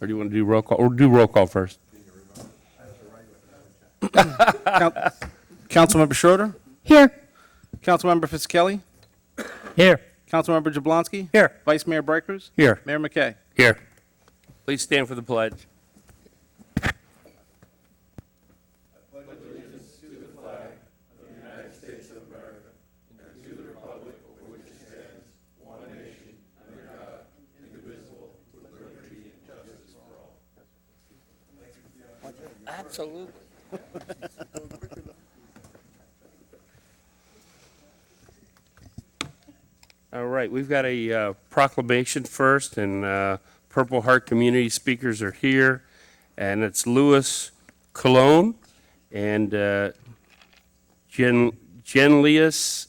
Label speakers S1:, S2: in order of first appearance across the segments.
S1: Or do you want to do roll call? Or do roll call first?
S2: Councilmember Schroeder,
S3: Here.
S2: Councilmember Fiskelli,
S3: Here.
S2: Councilmember Jablonski,
S3: Here.
S2: Vice Mayor Brighters,
S3: Here.
S2: Mayor McKay.
S1: Here. Please stand for the pledge. Absolutely. All right, we've got a proclamation first, and Purple Heart community speakers are here, and it's Louis Cologne and Julius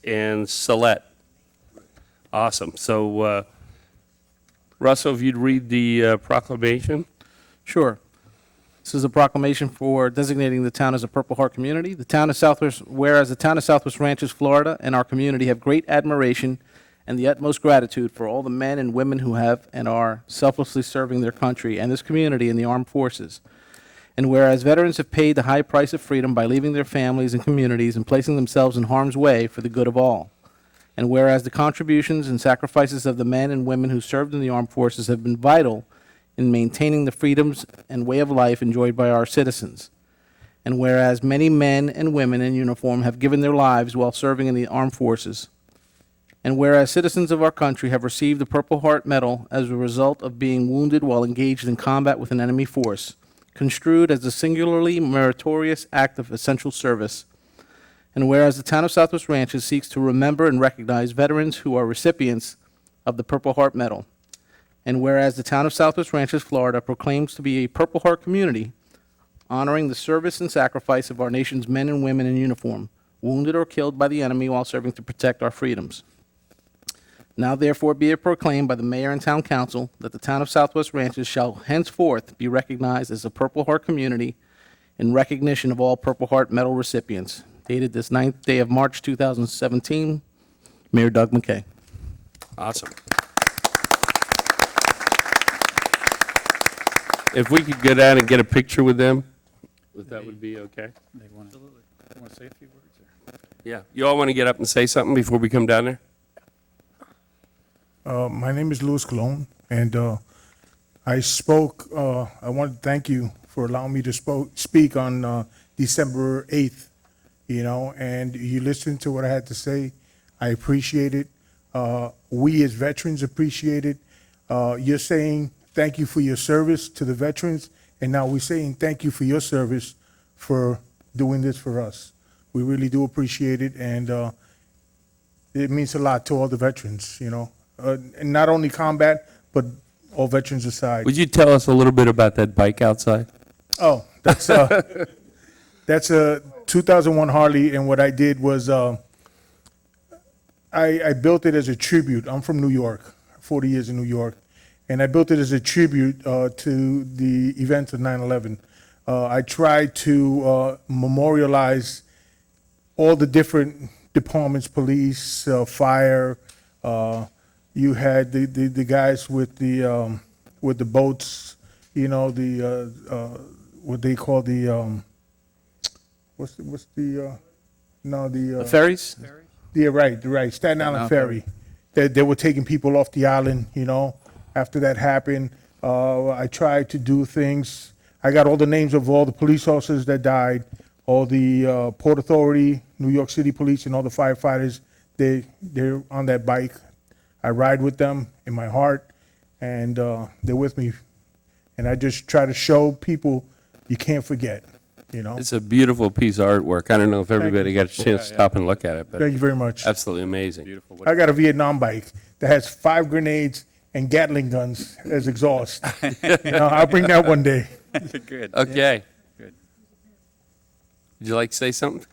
S1: and Salette. Awesome. So, Russell, if you'd read the proclamation.
S2: Sure. This is a proclamation for designating the town as a Purple Heart community. The town of Southwest, whereas the town of Southwest Ranches, Florida, and our community have great admiration and the utmost gratitude for all the men and women who have and are selflessly serving their country and this community in the armed forces. And whereas veterans have paid the high price of freedom by leaving their families and communities and placing themselves in harm's way for the good of all. And whereas the contributions and sacrifices of the men and women who served in the armed forces have been vital in maintaining the freedoms and way of life enjoyed by our citizens. And whereas many men and women in uniform have given their lives while serving in the armed forces. And whereas citizens of our country have received the Purple Heart Medal as a result of being wounded while engaged in combat with an enemy force, construed as a singularly meritorious act of essential service. And whereas the town of Southwest Ranches seeks to remember and recognize veterans who are recipients of the Purple Heart Medal. And whereas the town of Southwest Ranches, Florida, proclaims to be a Purple Heart community, honoring the service and sacrifice of our nation's men and women in uniform, wounded or killed by the enemy while serving to protect our freedoms. Now therefore be it proclaimed by the mayor and town council that the town of Southwest Ranches shall henceforth be recognized as a Purple Heart community in recognition of all Purple Heart Medal recipients. Dated this 9th day of March 2017, Mayor Doug McKay.
S1: Awesome. If we could go down and get a picture with them, if that would be okay?
S3: They want to say a few words?
S1: Yeah. You all want to get up and say something before we come down there?
S4: My name is Louis Cologne, and I spoke. I want to thank you for allowing me to speak on December 8th, and you listened to what I had to say. I appreciate it. We as veterans appreciate it. You're saying thank you for your service to the veterans, and now we're saying thank you for your service for doing this for us. We really do appreciate it, and it means a lot to all the veterans, and not only combat, but all veterans aside.
S1: Would you tell us a little bit about that bike outside?
S4: Oh, that's a 2001 Harley, and what I did was I built it as a tribute. I'm from New York, 40 years in New York, and I built it as a tribute to the events of 9/11. I tried to memorialize all the different departments, police, fire. You had the guys with the boats, what they call the
S2: The ferries?
S4: yeah, right, Staten Island Ferry. They were taking people off the island, after that happened. I tried to do things. I got all the names of all the police officers that died, all the Port Authority, New York City Police, and all the firefighters. They're on that bike. I ride with them in my heart, and they're with me. And I just try to show people you can't forget,
S1: It's a beautiful piece of artwork. I don't know if everybody got a chance to stop and look at it, but
S4: Thank you very much.
S1: absolutely amazing. Beautiful.
S4: I got a Vietnam bike that has 5 grenades and Gatling guns as exhaust. I'll bring that one day.
S3: Good.
S1: Okay.
S3: Good.
S1: Would you like to say something?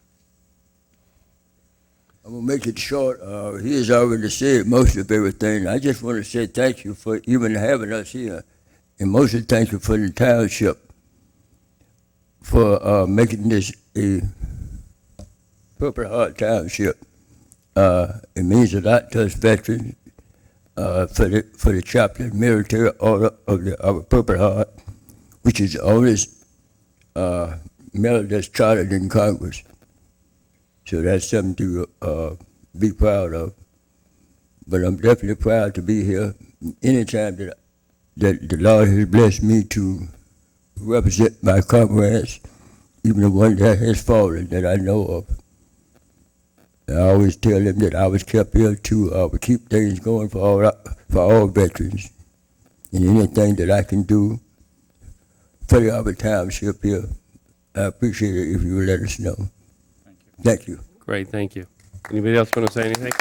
S5: I'm gonna make it short. He has already said most of everything. I just want to say thank you for even having us here, and mostly thank you for the township for making this a Purple Heart Township. It means a lot to us veterans. for the chaplain military order of our Purple Heart, which is the oldest medal that's chartered in Congress. So that's something to be proud of. But I'm definitely proud to be here anytime that the Lord has blessed me to represent my comrades, even the one that has fallen that I know of. I always tell them that I was kept here to keep things going for all veterans. And anything that I can do for the other township here, I appreciate it if you would let us know. Thank you.
S1: Great, thank you. Anybody else want to say anything?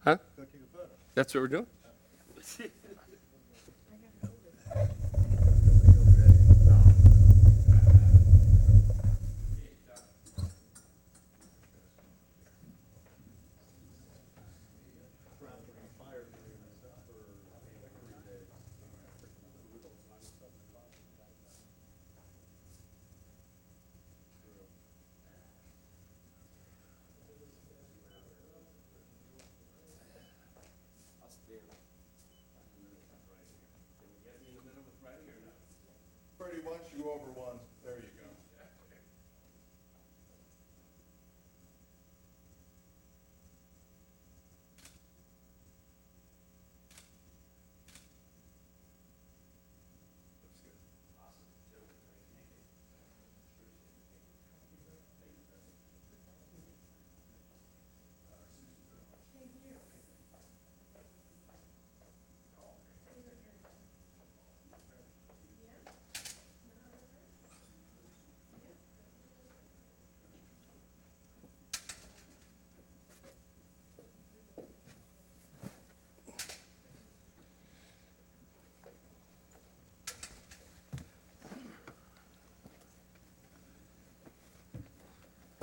S1: Huh? That's what we're doing?
S6: Freddie, once you go over one, there you go.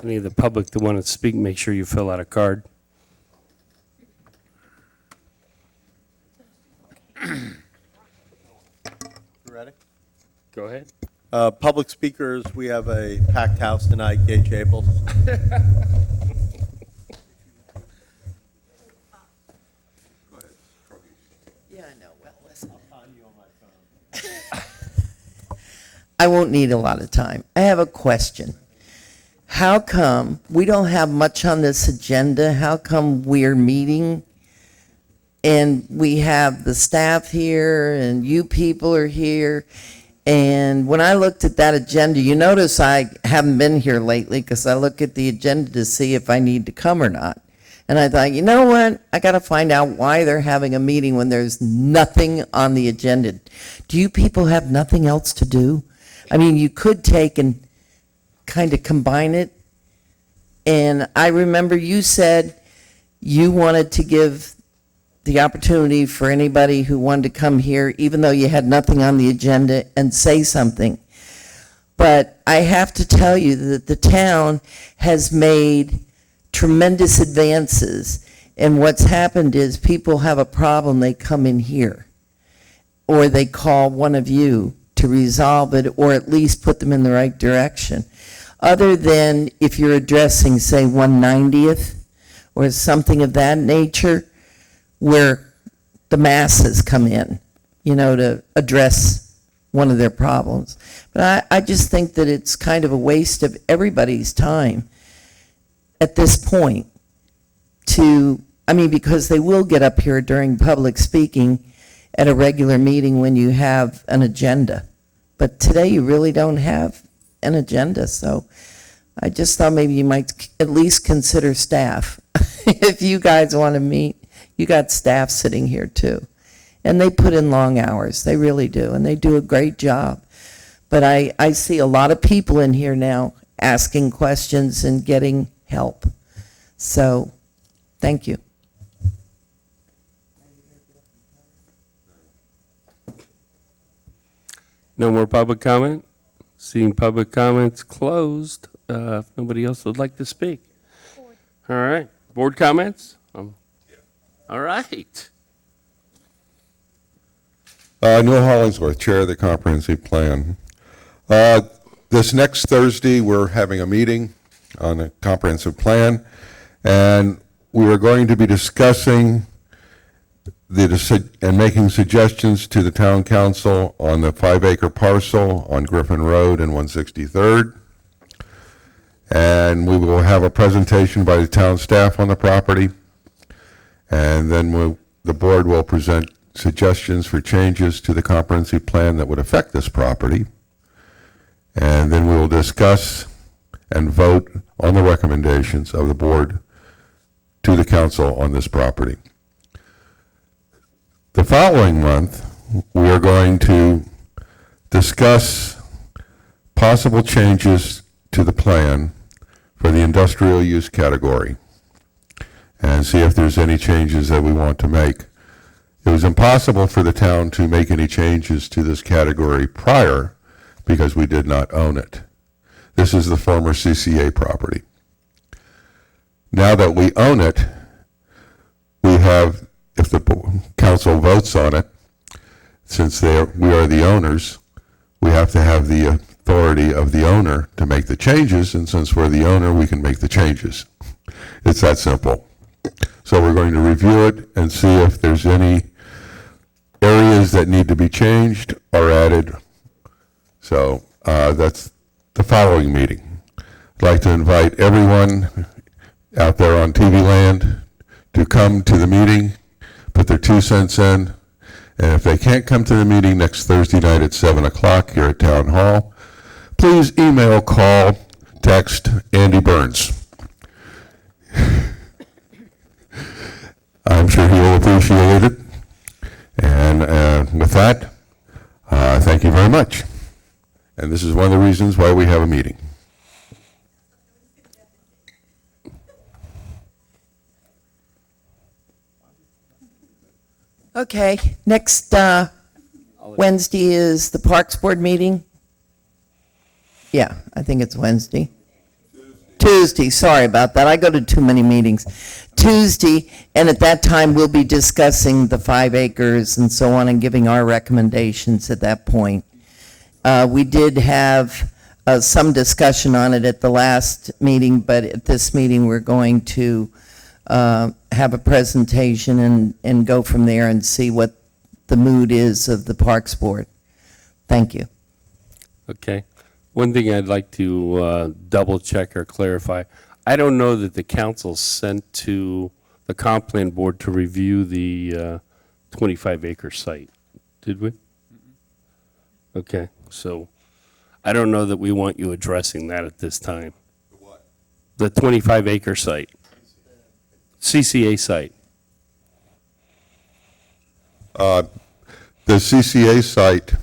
S1: Any of the public that want to speak, make sure you fill out a card.
S6: You ready?
S1: Go ahead.
S6: Public speakers, we have a packed house tonight, Gay Chapels.
S7: Yeah, I know. Well, listen. I won't need a lot of time. I have a question. How come we don't have much on this agenda? How come we're meeting and we have the staff here and you people are here? And when I looked at that agenda, you notice I haven't been here lately because I look at the agenda to see if I need to come or not. And I thought, you know what? I got to find out why they're having a meeting when there's nothing on the agenda. Do you people have nothing else to do? I mean, you could take and kind of combine it. And I remember you said you wanted to give the opportunity for anybody who wanted to come here, even though you had nothing on the agenda, and say something. But I have to tell you that the town has made tremendous advances. And what's happened is people have a problem, they come in here. Or they call one of you to resolve it, or at least put them in the right direction. Other than if you're addressing, say, 190th, or something of that nature, where the masses come in, you know, to address one of their problems. But I just think that it's kind of a waste of everybody's time at this point because they will get up here during public speaking at a regular meeting when you have an agenda. But today you really don't have an agenda, so I just thought maybe you might at least consider staff. If you guys want to meet, you got staff sitting here too. And they put in long hours, they really do, and they do a great job. But I see a lot of people in here now asking questions and getting help. So, thank you.
S1: No more public comment? Seeing public comments closed, if nobody else would like to speak. All right, board comments? All right.
S8: Neil Hollingsworth, Chair of the Comprehensive Plan. This next Thursday, we're having a meeting on the Comprehensive Plan, and we are going to be discussing and making suggestions to the town council on the 5-acre parcel on Griffin Road and 163rd. And we will have a presentation by the town staff on the property. And then the board will present suggestions for changes to the comprehensive plan that would affect this property. And then we will discuss and vote on the recommendations of the board to the council on this property. The following month, we are going to discuss possible changes to the plan for the industrial use category and see if there's any changes that we want to make. It was impossible for the town to make any changes to this category prior because we did not own it. This is the former CCA property. Now that we own it, we have, if the council votes on it, since we are the owners, we have to have the authority of the owner to make the changes, and since we're the owner, we can make the changes. It's that simple. So we're going to review it and see if there's any areas that need to be changed or added. So that's the following meeting. I'd like to invite everyone out there on TV land to come to the meeting, put their 2 cents in, and if they can't come to the meeting next Thursday night at 7 o'clock here at Town Hall, please email, call, text Andy Burns. I'm sure he will appreciate it. And with that, thank you very much. And this is one of the reasons why we have a meeting.
S7: Okay, next Wednesday is the Parks Board meeting? Yeah, I think it's Wednesday. Tuesday, sorry about that. I go to too many meetings. Tuesday, and at that time, we'll be discussing the 5 acres and so on and giving our recommendations at that point. We did have some discussion on it at the last meeting, but at this meeting, we're going to have a presentation and go from there and see what the mood is of the Parks Board. Thank you.
S1: Okay. One thing I'd like to double check or clarify, I don't know that the council sent to the comp plan board to review the 25-acre site. Did we? Okay, so I don't know that we want you addressing that at this time. The 25-acre site. CCA site.
S8: The CCA site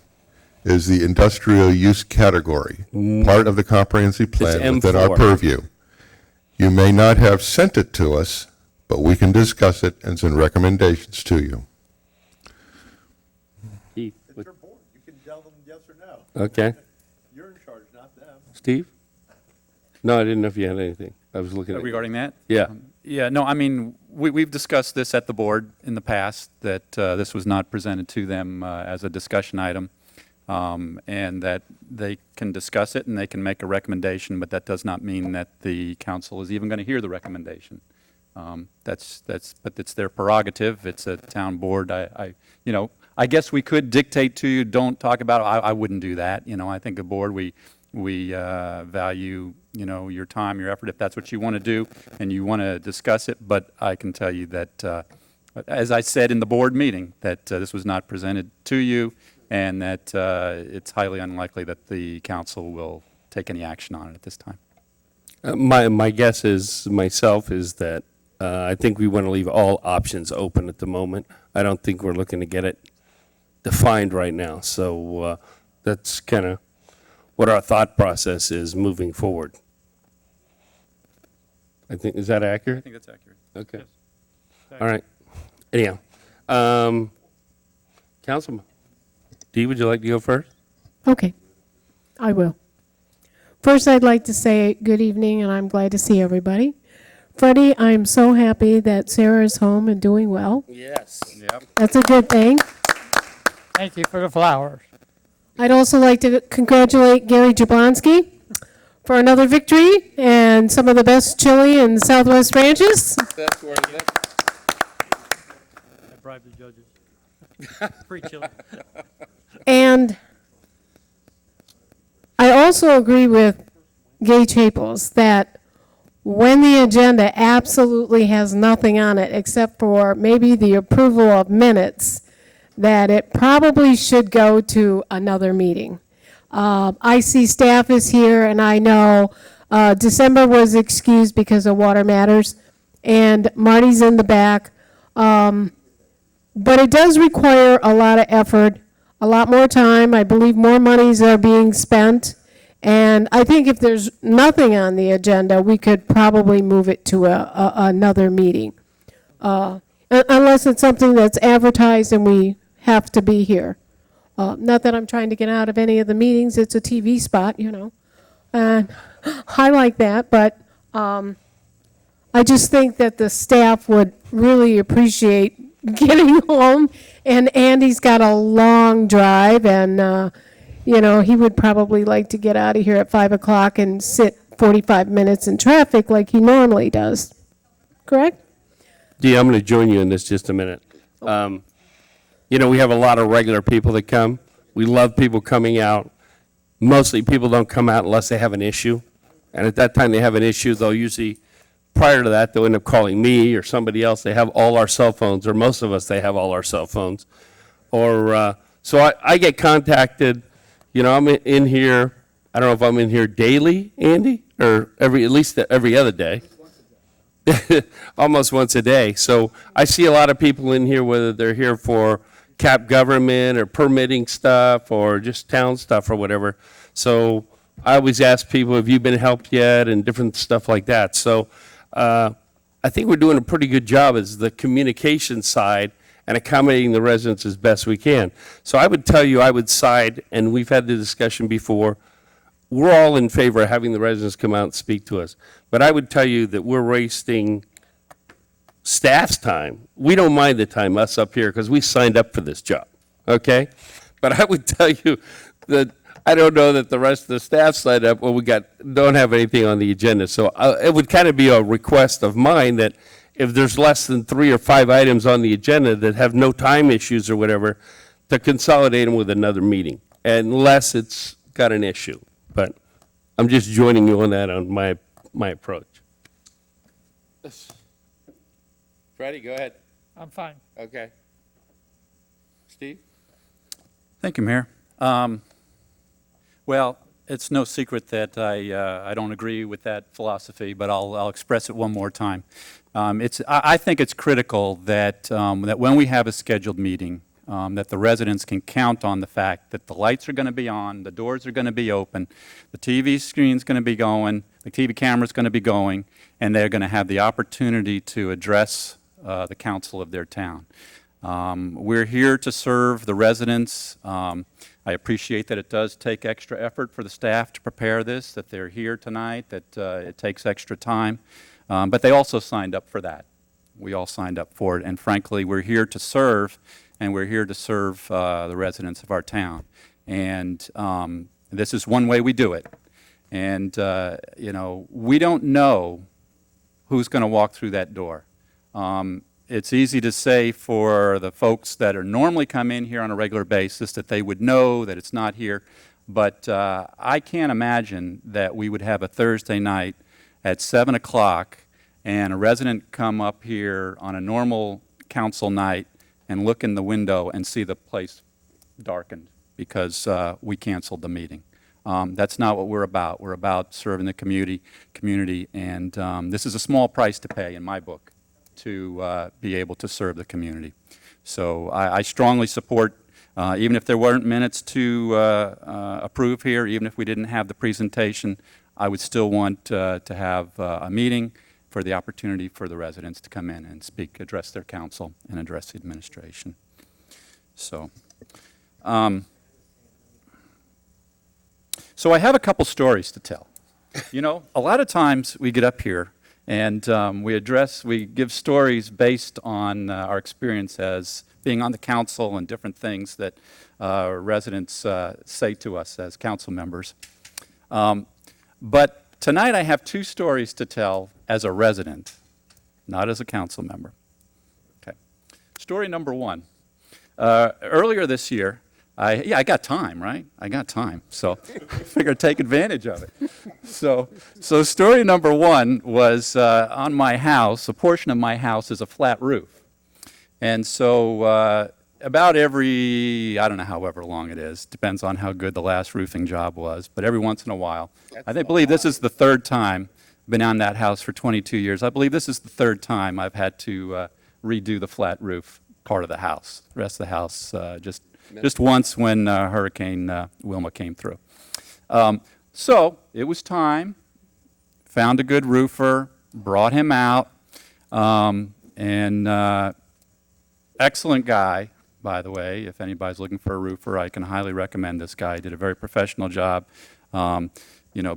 S8: is the industrial use category, part of the comprehensive plan
S1: It's
S8: within our
S1: M4.
S8: purview. You may not have sent it to us, but we can discuss it and send recommendations to you.
S1: Keith,
S6: It's your board. You can tell them yes or no.
S1: okay.
S6: You're in charge, not them.
S1: Steve? No, I didn't know if you had anything. I was looking at you.
S3: Regarding that?
S1: Yeah.
S3: Yeah, no, I mean, we've discussed this at the board in the past, that this was not presented to them as a discussion item, and that they can discuss it and they can make a recommendation, but that does not mean that the council is even going to hear the recommendation. But it's their prerogative. It's a town board. I guess we could dictate to you, don't talk about it. I wouldn't do that. I think the board, we value, your time, your effort, if that's what you want to do and you want to discuss it. But I can tell you that, as I said in the board meeting, that this was not presented to you and that it's highly unlikely that the council will take any action on it at this time.
S1: My guess is, myself, is that I think we want to leave all options open at the moment. I don't think we're looking to get it defined right now. So that's kind of what our thought process is moving forward. I think, is that
S3: I
S1: accurate?
S3: think that's accurate.
S1: Okay.
S3: Yes.
S1: All right. Anyhow, Councilman, Dee, would you like to go first?
S9: Okay, I will. First, I'd like to say good evening, and I'm glad to see everybody. Freddie, I'm so happy that Sarah is home and doing well.
S1: Yes.
S3: Yep.
S9: That's a good thing.
S10: Thank you for the flowers.
S9: I'd also like to congratulate Gary Jablonski for another victory and some of the best chili in Southwest Ranches.
S1: That's worth it.
S10: I bribed the judges. Free chili.
S9: And I also agree with Gay Chapels that when the agenda absolutely has nothing on it except for maybe the approval of minutes, that it probably should go to another meeting. I see staff is here, and I know December was excused because of water matters, and Marty's in the back. But it does require a lot of effort, a lot more time. I believe more monies are being spent. And I think if there's nothing on the agenda, we could probably move it to another meeting. Unless it's something that's advertised and we have to be here. Not that I'm trying to get out of any of the meetings, it's a TV spot, you know. And I like that, but I just think that the staff would really appreciate getting home. And Andy's got a long drive, and you know, he would probably like to get out of here at 5 o'clock and sit 45 minutes in traffic like he normally does. Correct?
S1: Dee, I'm going to join you in this just a minute. You know, we have a lot of regular people that come. We love people coming out. Mostly people don't come out unless they have an issue. And at that time they have an issue, they'll usually, prior to that, they'll end up calling me or somebody else. They have all our cell phones, or most of us, they have all our cell phones. Or, so I get contacted, you know, I'm in here, I don't know if I'm in here daily, Andy, or at least every other day. Almost once a day. So I see a lot of people in here, whether they're here for cap government or permitting stuff or just town stuff or whatever. So I always ask people, have you been helped yet, and different stuff like that. So I think we're doing a pretty good job as the communication side and accommodating the residents as best we can. So I would tell you, I would side, and we've had the discussion before, we're all in favor of having the residents come out and speak to us. But I would tell you that we're wasting staff's time. We don't mind the time, us up here, because we signed up for this job, okay? But I would tell you that I don't know that the rest of the staff signed up, well, don't have anything on the agenda. So it would kind of be a request of mine that if there's less than 3 or 5 items on the agenda that have no time issues or whatever, to consolidate them with another meeting, unless it's got an issue. But I'm just joining you on that, on my approach. Freddie, go ahead.
S10: I'm fine.
S1: Okay. Steve?
S3: Thank you, Mayor. Well, it's no secret that I don't agree with that philosophy, but I'll express it one more time. I think it's critical that that when we have a scheduled meeting, that the residents can count on the fact that the lights are going to be on, the doors are going to be open, the TV screen's going to be going, the TV camera's going to be going, and they're going to have the opportunity to address the council of their town. We're here to serve the residents. I appreciate that it does take extra effort for the staff to prepare this, that they're here tonight, that it takes extra time, but they also signed up for that. We all signed up for it, and frankly, we're here to serve, and we're here to serve the residents of our town. And this is one way we do it. And, you know, we don't know who's going to walk through that door. It's easy to say for the folks that are normally come in here on a regular basis that they would know that it's not here, but I can't imagine that we would have a Thursday night at 7 o'clock and a resident come up here on a normal council night and look in the window and see the place darkened because we canceled the meeting. That's not what we're about. We're about serving the community, and this is a small price to pay in my book to be able to serve the community. So I strongly support, even if there weren't minutes to approve here, even if we didn't have the presentation, I would still want to have a meeting for the opportunity for the residents to come in and speak, address their council, and address the administration. So, so I have a couple stories to tell. You know, a lot of times we get up here and we give stories based on our experience as being on the council and different things that residents say to us as council members. But tonight I have two stories to tell as a resident, not as a council member. Okay. Story number one. Earlier this year, I got time, right? I got time, so I figured I'd take advantage of it. So story number one was on my house. A portion of my house is a flat roof, and so about every, I don't know, however long it is, depends on how good the last roofing job was, but every once in a while, believe this is the third time. I've been on that house for 22 years. I believe this is the third time I've had to redo the flat roof part of the house. The rest of the house just once when Hurricane Wilma came through. So it was time. Found a good roofer, brought him out, and excellent guy, by the way. If anybody's looking for a roofer, I can highly recommend this guy. He did a very professional job.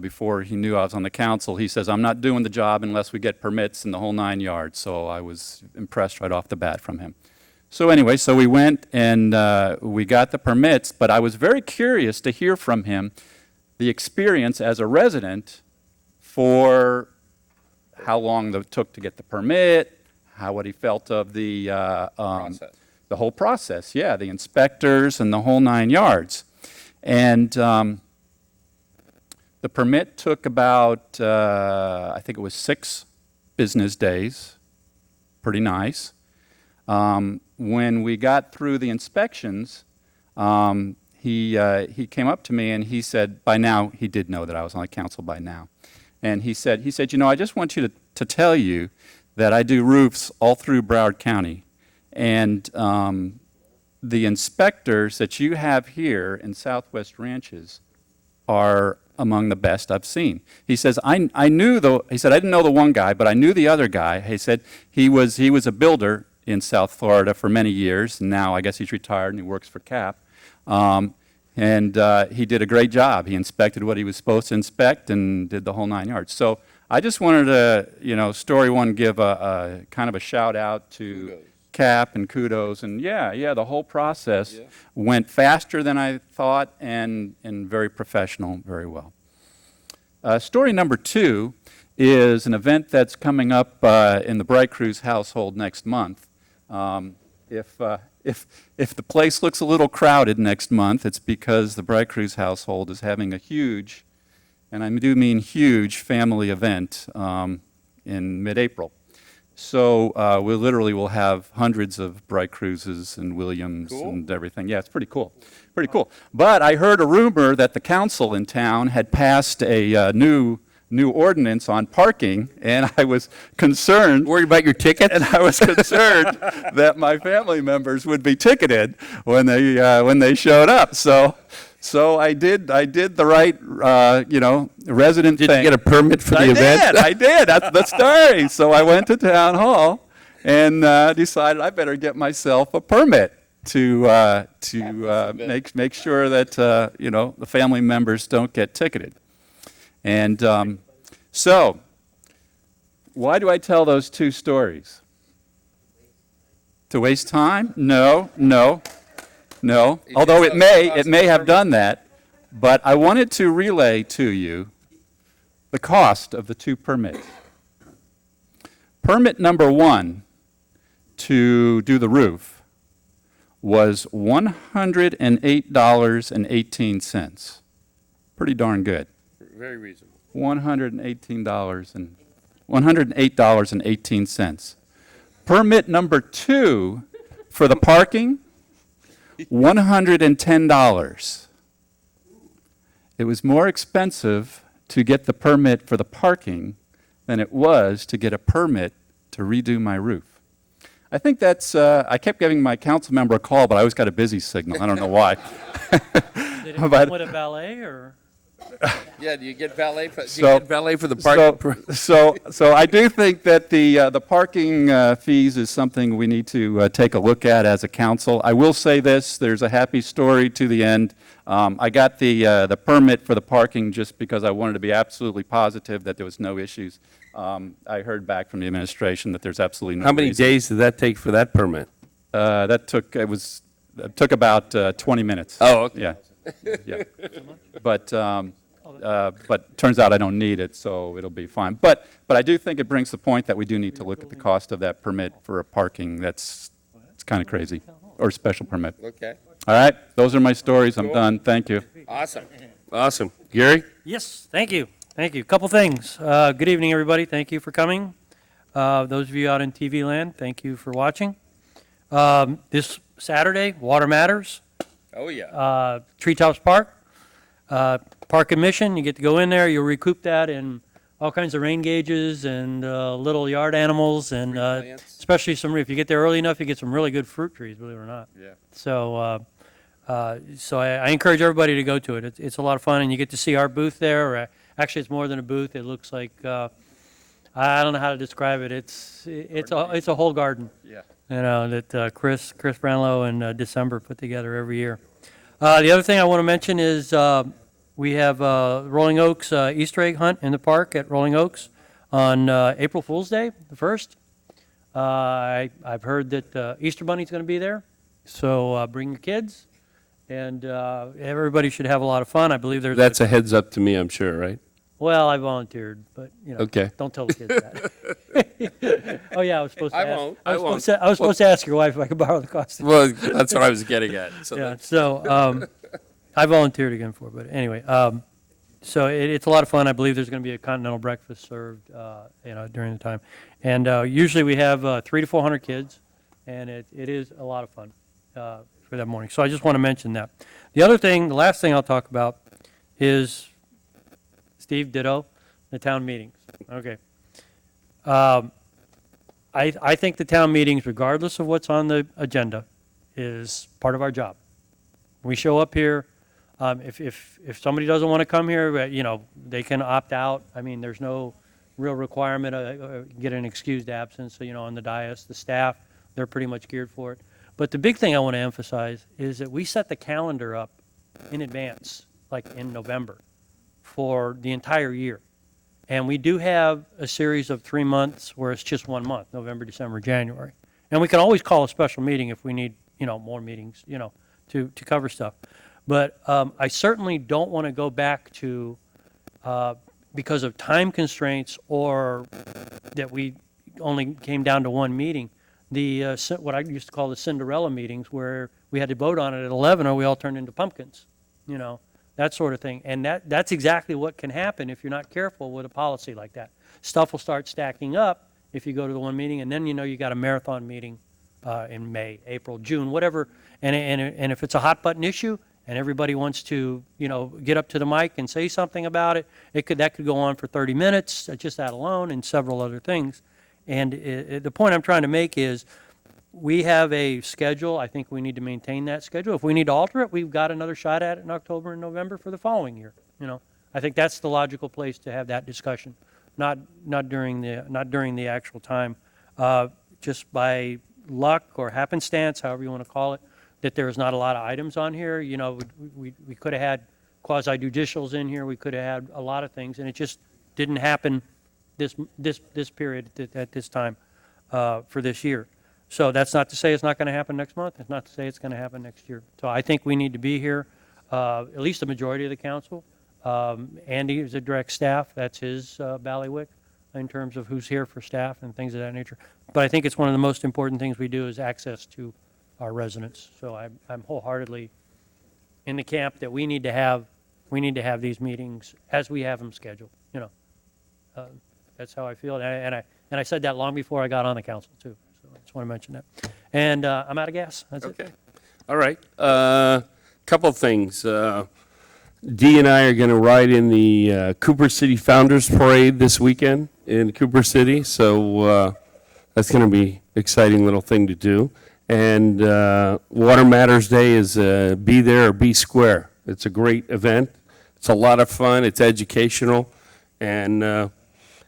S3: Before he knew I was on the council, he says, I'm not doing the job unless we get permits and the whole 9 yards. So I was impressed right off the bat from him. So anyway, so we went and we got the permits, but I was very curious to hear from him the experience as a resident for how long it took to get the permit, what he felt of the whole process, the inspectors and the whole 9 yards. And the permit took about, I think it was 6 business days, pretty nice. When we got through the inspections, he came up to me and he said, by now, he did know that I was on the council by now. And he said, I just want you to tell you that I do roofs all through Broward County. And the inspectors that you have here in Southwest Ranches are among the best I've seen. He says, I didn't know the one guy, but I knew the other guy. He said he was a builder in South Florida for many years. And now I guess he's retired and he works for CAP. And he did a great job. He inspected what he was supposed to inspect and did the whole 9 yards. So I just wanted to, story one, give a kind of a shout out to CAP and kudos. And the whole process went faster than I thought and very professional, very well. Story number two is an event that's coming up in the Bright Cruz household next month. If the place looks a little crowded next month, it's because the Bright Cruz household is having a huge, and I do mean huge, family event in mid-April. So we literally will have hundreds of Bright Cruzes and Williams and everything. Yeah, it's pretty cool. Pretty cool. But I heard a rumor that the council in town had passed a new ordinance on parking, and I was concerned.
S1: Worried about your ticket?
S3: And I was concerned that my family members would be ticketed when they showed up. So I did the right, resident thing.
S1: Did you get a permit for the event?
S3: I did. That's the story. So I went to town hall and decided I better get myself a permit to make sure that the family members don't get ticketed. And so, why do I tell those two stories? To waste time? No. Although it may have done that, but I wanted to relay to you the cost of the two permits. Permit number one to do the roof was $108.18. Pretty darn good.
S1: Very reasonable.
S3: $108.18. Permit number two for the parking, $110. It was more expensive to get the permit for the parking than it was to get a permit to redo my roof. I think that's, I kept giving my council member a call, but I always got a busy signal. I don't know why.
S10: Did it come with a valet or?
S1: Yeah, do you get valet for the parking?
S3: So I do think that the parking fees is something we need to take a look at as a council. I will say this, there's a happy story to the end. I got the permit for the parking just because I wanted to be absolutely positive that there was no issues. I heard back from the administration that there's absolutely no
S1: How many
S3: reason.
S1: days did that take for that permit?
S3: It took about 20 minutes.
S1: Oh, okay.
S3: Yeah. Yeah. But but turns out I don't need it, so it'll be fine. But I do think it brings the point that we do need to look at the cost of that permit for a parking. It's kind of crazy, or special permit.
S1: Okay.
S3: All right, those are my stories. I'm done. Thank you.
S1: Awesome. Awesome. Gary?
S10: Yes, thank you. Thank you. Couple things. Good evening, everybody. Thank you for coming. Those of you out in TV land, thank you for watching. This Saturday, Water Matters,
S1: Oh, yeah.
S10: Treetops Park, park admission. You get to go in there. You'll recoup that in all kinds of rain gauges and little yard animals, and especially if you get there early enough, you get some really good fruit trees, believe it or not.
S1: Yeah.
S10: So, I encourage everybody to go to it. It's a lot of fun, and you get to see our booth there. Or actually, it's more than a booth. It looks like I don't know how to describe it. It's a whole garden.
S1: Yeah.
S10: You know that Chris Brownlow and December put together every year. The other thing I want to mention is we have Rolling Oaks Easter egg hunt in the park at Rolling Oaks on April Fool's Day, the 1st. I've heard that Easter Bunny's going to be there, so bring your kids, and everybody should have a lot of fun. I believe there's
S1: That's a heads up to me, I'm sure, right?
S10: well, I volunteered, but
S1: Okay.
S10: don't tell the kids that. Oh yeah, I was supposed to.
S1: I
S10: ask,
S1: won't.
S10: I
S1: I
S10: was
S1: won't.
S10: supposed to, I was supposed to ask your wife if I could borrow the costume.
S1: Well, that's what I was getting at. So
S10: Yeah,
S1: that's-
S10: so I volunteered again for it, but anyway, so it's a lot of fun. I believe there's going to be a continental breakfast served, during the time, and usually we have 300 to 400 kids, and it is a lot of fun for that morning. So I just want to mention that. The last thing I'll talk about is Steve, ditto, the town meetings. Okay. I think the town meetings, regardless of what's on the agenda, is part of our job. We show up here. If somebody doesn't want to come here, they can opt out. I mean, there's no real requirement to get an excused absence. So, on the dais, the staff, they're pretty much geared for it. But the big thing I want to emphasize is that we set the calendar up in advance, like in November, for the entire year. And we do have a series of 3 months where it's just 1 month, November, December, January. And we can always call a special meeting if we need, more meetings, to cover stuff. But I certainly don't want to go back to, because of time constraints or that we only came down to one meeting, what I used to call the Cinderella meetings, where we had to vote on it at 11 or we all turned into pumpkins, that sort of thing. And that's exactly what can happen if you're not careful with a policy like that. Stuff will start stacking up if you go to the one meeting, and then you got a marathon meeting in May, April, June, whatever. And if it's a hot button issue and everybody wants to, get up to the mic and say something about it, that could go on for 30 minutes, just that alone, and several other things. And the point I'm trying to make is we have a schedule. I think we need to maintain that schedule. If we need to alter it, we've got another shot at it in October and November for the following year. I think that's the logical place to have that discussion, not during the actual time, just by luck or happenstance, however you want to call it, that there's not a lot of items on here. We could have had quasi-judicials in here. We could have had a lot of things, and it just didn't happen this period at this time for this year. So that's not to say it's not going to happen next month. It's not to say it's going to happen next year. So I think we need to be here, at least the majority of the council. Andy is a direct staff. That's his bailiwick in terms of who's here for staff and things of that nature. But I think it's one of the most important things we do is access to our residents. So I'm wholeheartedly in the camp that we need to have these meetings as we have them scheduled. That's how I feel, and I said that long before I got on the council too. So I just want to mention that. And I'm out of gas. That's it.
S1: Okay. All right. Couple things. Dee and I are going to ride in the Cooper City Founders Parade this weekend in Cooper City, so that's going to be an exciting little thing to do. And Water Matters Day is Be There or Be Square. It's a great event. It's a lot of fun. It's educational, and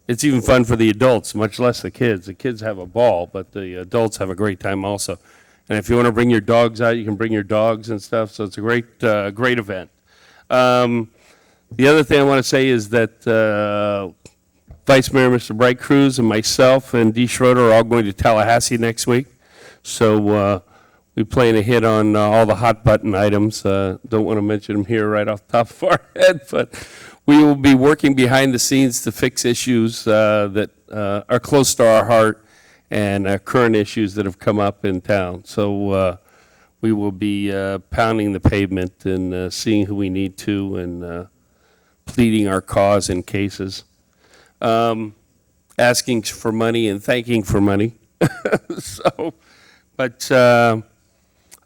S1: it's even fun for the adults, much less the kids. The kids have a ball, but the adults have a great time also. And if you want to bring your dogs out, you can bring your dogs and stuff, so it's a great event. The other thing I want to say is that Vice Mayor Mr. Bright Cruz and myself and Dee Schroeder are all going to Tallahassee next week. So we plan to hit on all the hot button items. Don't want to mention them here right off the top of our head, but we will be working behind the scenes to fix issues that are close to our heart and current issues that have come up in town. So we will be pounding the pavement and seeing who we need to and pleading our cause in cases, asking for money and thanking for money. So, but other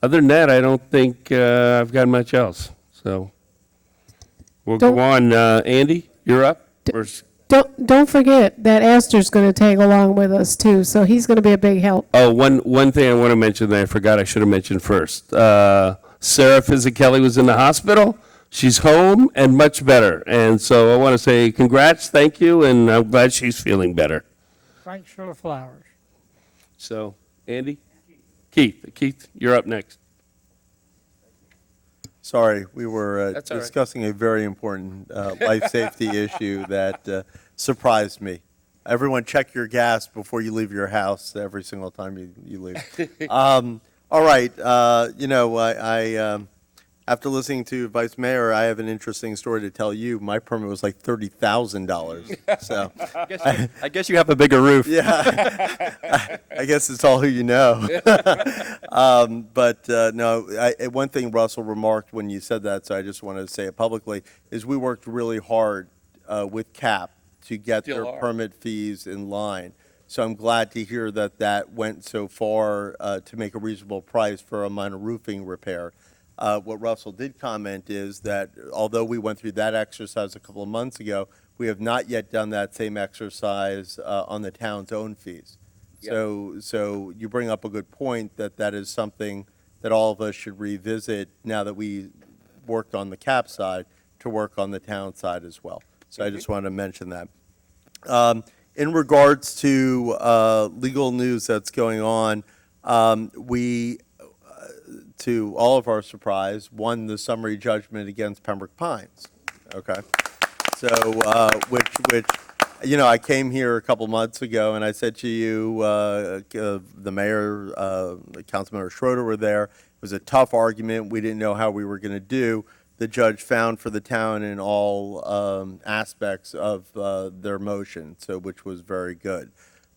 S1: than that, I don't think I've got much else. So we'll go on. Andy, you're up.
S9: Don't forget that Astor's going to tag along with us too, so he's going to be a big help.
S1: Oh, one thing I want to mention that I forgot I should have mentioned first. Sarah Fizzicelli was in the hospital. She's home and much better. And so I want to say congrats, thank you, and I'm glad she's feeling better.
S10: Thanks for the flowers.
S1: So, Andy? Keith, you're up next.
S6: Sorry, we were
S1: That's all right.
S6: discussing a very important life safety issue that surprised me. Everyone, check your gas before you leave your house every single time you leave. All right, after listening to Vice Mayor, I have an interesting story to tell you. My permit was like $30,000. So
S3: I guess you have a bigger roof.
S6: yeah, I guess it's all who you know. No, one thing Russell remarked when you said that, so I just wanted to say it publicly, is we worked really hard with CAP to get their permit fees in line. So I'm glad to hear that that went so far to make a reasonable price for a minor roofing repair. What Russell did comment is that although we went through that exercise a couple of months ago, we have not yet done that same exercise on the town's own fees. Yep. So you bring up a good point that is something that all of us should revisit now that we worked on the CAP side to work on the town side as well. So I just wanted to mention that. In regards to legal news that's going on, we to all of our surprise, won the summary judgment against Pembroke Pines. Okay, so which I came here a couple months ago and I said to you, the mayor, Councilmember Schroeder were there. It was a tough argument. We didn't know how we were going to do. The judge found for the town in all aspects of their motion, so which was very good.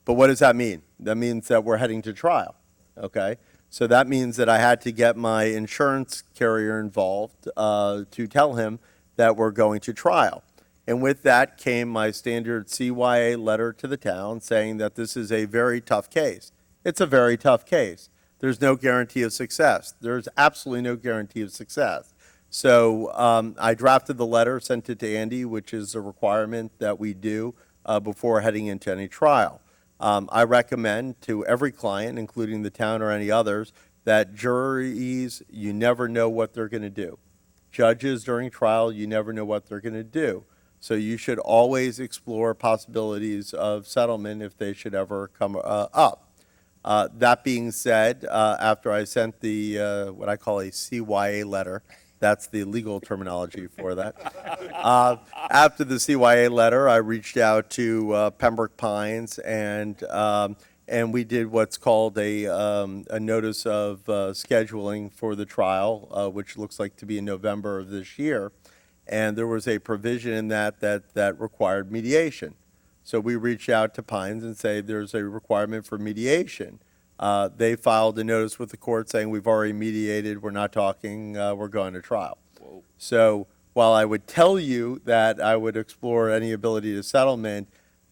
S6: But what does that mean? That means that we're heading to trial. Okay. So that means that I had to get my insurance carrier involved to tell him that we're going to trial. And with that came my standard CYA letter to the town saying that this is a very tough case. It's a very tough case. There's no guarantee of success. There's absolutely no guarantee of success. So I drafted the letter, sent it to Andy, which is a requirement that we do before heading into any trial. I recommend to every client, including the town or any others, that juries, you never know what they're going to do. Judges during trial, you never know what they're going to do. So you should always explore possibilities of settlement if they should ever come up. That being said, after I sent the what I call a CYA letter, that's the legal terminology for that. After the CYA letter, I reached out to Pembroke Pines, and we did what's called a notice of scheduling for the trial, which looks like to be in November of this year. And there was a provision in that required mediation. So we reached out to Pines and say there's a requirement for mediation. They filed a notice with the court saying we've already mediated, we're not talking, we're going to trial. Whoa. So while I would tell you that I would explore any ability to settlement,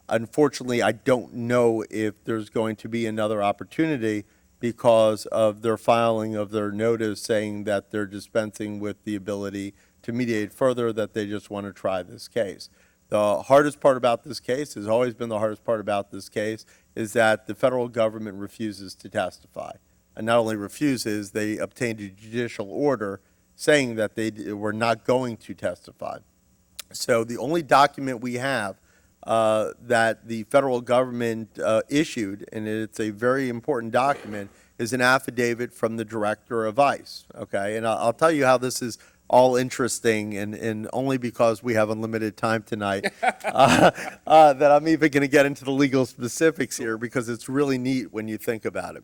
S6: unfortunately, I don't know if there's going to be another opportunity because of their filing of their notice saying that they're dispensing with the ability to mediate further, that they just want to try this case. The hardest part about this case has always been the hardest part about this case is that the federal government refuses to testify. And not only refuses, they obtained a judicial order saying that they were not going to testify. So the only document we have that the federal government issued, and it's a very important document, is an affidavit from the director of ICE. Okay, and I'll tell you how this is all interesting, and only because we have unlimited time tonight that I'm even going to get into the legal specifics here, because it's really neat when you think about it.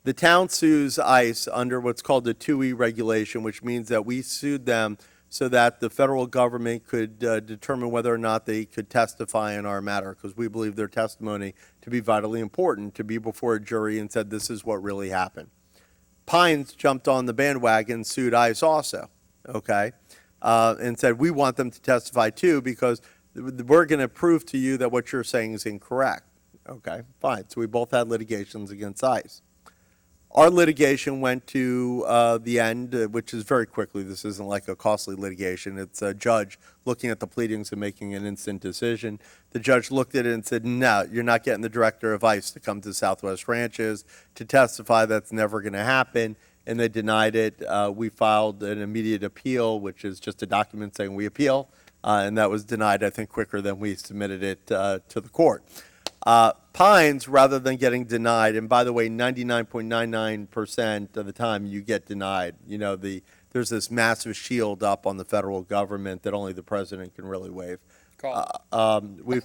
S6: The town sues ICE under what's called the 2E regulation, which means that we sued them so that the federal government could determine whether or not they could testify in our matter, because we believe their testimony to be vitally important, to be before a jury and said this is what really happened. Pines jumped on the bandwagon, sued ICE also, okay, and said we want them to testify too because we're going to prove to you that what you're saying is incorrect. Okay, fine. So we both had litigations against ICE. Our litigation went to the end, which is very quickly. This isn't like a costly litigation. It's a judge looking at the pleadings and making an instant decision. The judge looked at it and said, no, you're not getting the director of ICE to come to Southwest Ranches to testify. That's never going to happen. And they denied it. We filed an immediate appeal, which is just a document saying we appeal. And that was denied, I think, quicker than we submitted it to the court. Pines, rather than getting denied, and by the way, 99.99% of the time you get denied. You know, there's this massive shield up on the federal government that only the president can really wave. We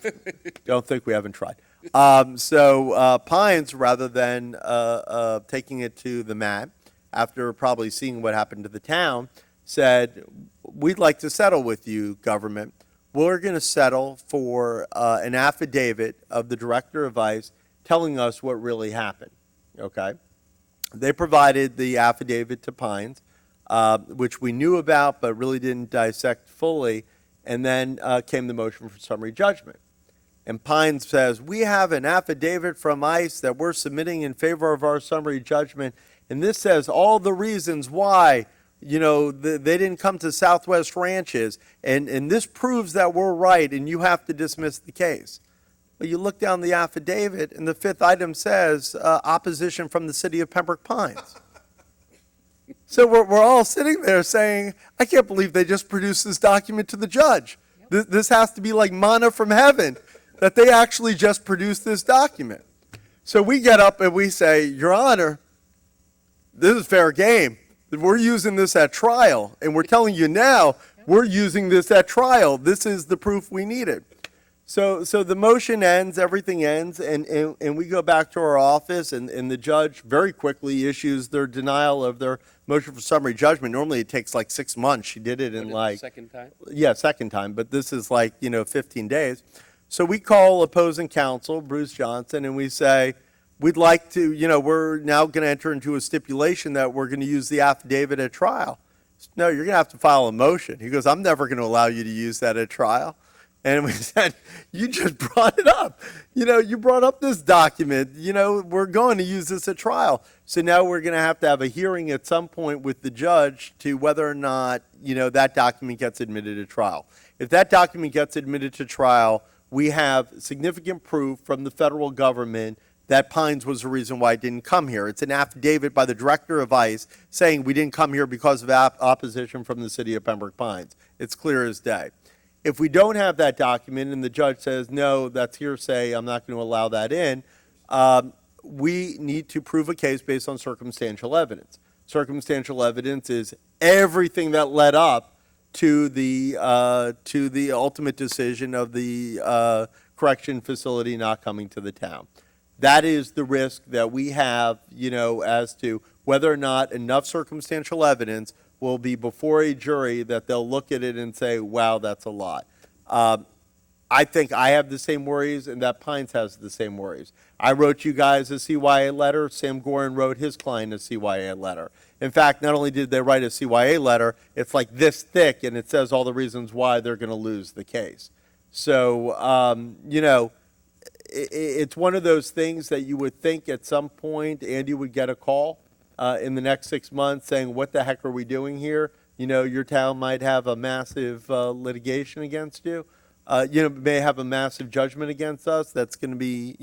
S6: don't think we haven't tried. So Pines, rather than taking it to the mat, after probably seeing what happened to the town, said, we'd like to settle with you, government. We're going to settle for an affidavit of the director of ICE telling us what really happened, okay? They provided the affidavit to Pines, which we knew about but really didn't dissect fully, and then came the motion for summary judgment. And Pines says, we have an affidavit from ICE that we're submitting in favor of our summary judgment, and this says all the reasons why they didn't come to Southwest Ranches, and this proves that we're right, and you have to dismiss the case. But you look down the affidavit, and the fifth item says opposition from the city of Pembroke Pines. So we're all sitting there saying, I can't believe they just produced this document to the judge. This has to be like manna from heaven, that they actually just produced this document. So we get up and we say, Your Honor, this is fair game. We're using this at trial, and we're telling you now we're using this at trial. This is the proof we needed. So the motion ends, everything ends, and we go back to our office, and the judge very quickly issues their denial of their motion for summary judgment. Normally it takes like 6 months. She did it in like...
S1: Second time?
S6: Yeah, second time, but this is like, 15 days. So we call opposing counsel, Bruce Johnson, and we say, we'd like to, we're now going to enter into a stipulation that we're going to use the affidavit at trial. No, you're going to have to file a motion. He goes, I'm never going to allow you to use that at trial. And we said, you just brought it up. You brought up this document. We're going to use this at trial. So now we're going to have a hearing at some point with the judge to whether or not, that document gets admitted at trial. If that document gets admitted to trial, we have significant proof from the federal government that Pines was the reason why it didn't come here. It's an affidavit by the director of ICE saying we didn't come here because of opposition from the city of Pembroke Pines. It's clear as day. If we don't have that document and the judge says, no, that's hearsay, I'm not going to allow that in, we need to prove a case based on circumstantial evidence. Circumstantial evidence is everything that led up to the ultimate decision of the correction facility not coming to the town. That is the risk that we have, as to whether or not enough circumstantial evidence will be before a jury that they'll look at it and say, wow, that's a lot. I think I have the same worries and that Pines has the same worries. I wrote you guys a CYA letter. Sam Gorin wrote his client a CYA letter. In fact, not only did they write a CYA letter, it's like this thick and it says all the reasons why they're going to lose the case. So, it's one of those things that you would think at some point Andy would get a call in the next 6 months saying, what the heck are we doing here? Your town might have a massive litigation against you. May have a massive judgment against us that's going to be,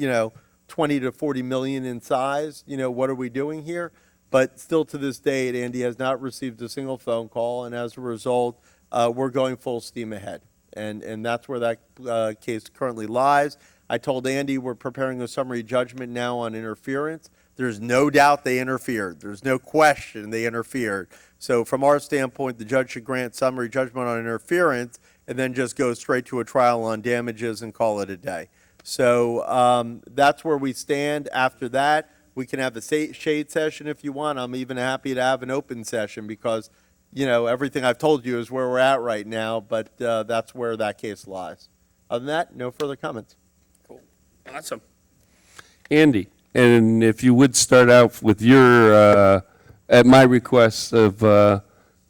S6: 20 to 40 million in size. What are we doing here? But still to this date, Andy has not received a single phone call, and as a result, we're going full steam ahead. And that's where that case currently lies. I told Andy we're preparing a summary judgment now on interference. There's no doubt they interfered. There's no question they interfered. So from our standpoint, the judge should grant summary judgment on interference and then just go straight to a trial on damages and call it a day. So that's where we stand. After that, we can have a shade session if you want. I'm even happy to have an open session because, everything I've told you is where we're at right now, but that's where that case lies. Other than that, no further comments.
S1: Awesome. Andy, and if you would start out with your, at my request of the